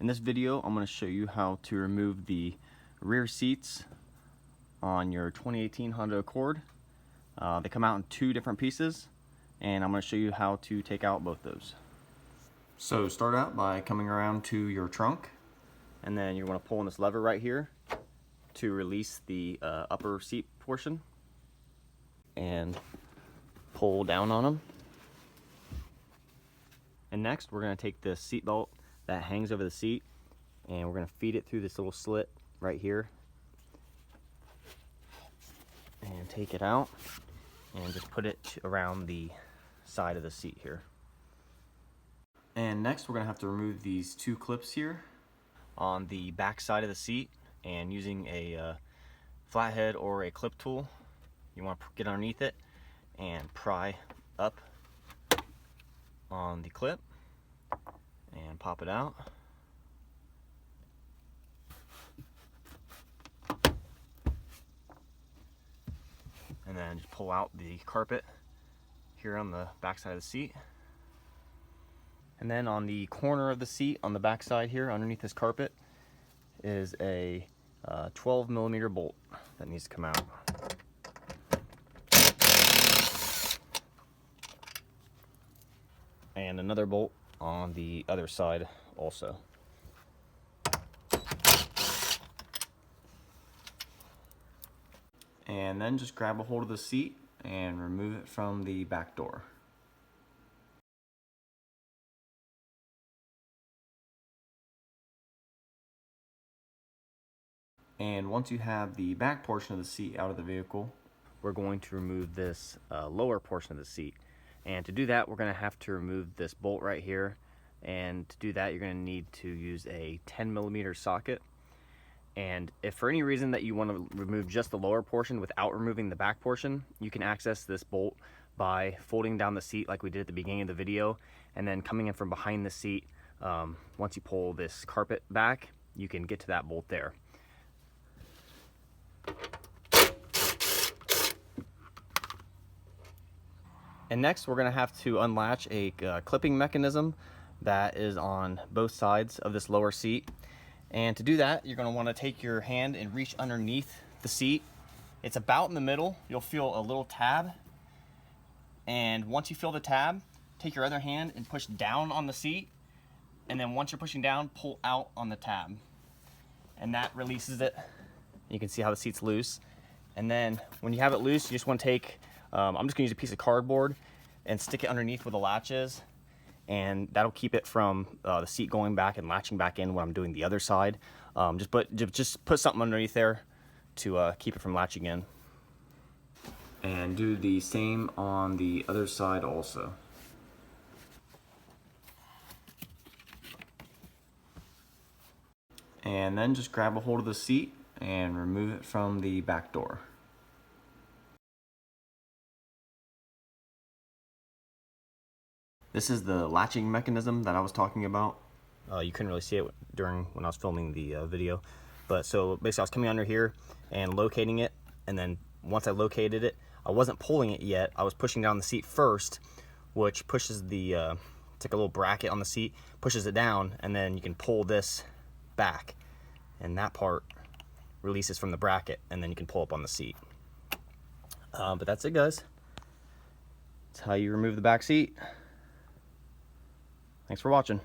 In this video, I'm going to show you how to remove the rear seats on your 2018 Honda Accord. They come out in two different pieces, and I'm going to show you how to take out both those. So start out by coming around to your trunk, and then you want to pull on this lever right here to release the upper seat portion, and pull down on them. And next, we're going to take the seat belt that hangs over the seat, and we're going to feed it through this little slit right here and take it out and just put it around the side of the seat here. And next we're going to have to remove these two clips here on the back side of the seat, and using a flathead or a clip tool, you want to get underneath it and pry up on the clip and pop it out. And then just pull out the carpet here on the back side of the seat. And then on the corner of the seat on the back side here underneath this carpet is a 12mm bolt that needs to come out. And another bolt on the other side also. And then just grab a hold of the seat and remove it from the back door. And once you have the back portion of the seat out of the vehicle, we're going to remove this lower portion of the seat. And to do that, we're going to have to remove this bolt right here. And to do that, you're going to need to use a 10mm socket. And if for any reason that you want to remove just the lower portion without removing the back portion, you can access this bolt by folding down the seat like we did at the beginning of the video, and then coming in from behind the seat. Once you pull this carpet back, you can get to that bolt there. And next we're going to have to unlatch a clipping mechanism that is on both sides of this lower seat. And to do that, you're going to want to take your hand and reach underneath the seat. It's about in the middle. You'll feel a little tab. And once you feel the tab, take your other hand and push down on the seat. And then once you're pushing down, pull out on the tab. And that releases it. You can see how the seat's loose. And then when you have it loose, you just want to take, I'm just going to use a piece of cardboard and stick it underneath where the latch is. And that'll keep it from the seat going back and latching back in when I'm doing the other side. Just put something underneath there to keep it from latching in. And do the same on the other side also. And then just grab a hold of the seat and remove it from the back door. This is the latching mechanism that I was talking about. You couldn't really see it when I was filming the video. But so basically I was coming under here and locating it, and then once I located it, I wasn't pulling it yet. I was pushing down the seat first, which pushes the, it's like a little bracket on the seat, pushes it down, and then you can pull this back. And that part releases from the bracket, and then you can pull up on the seat. But that's it, guys. That's how you remove the back seat. Thanks for watching.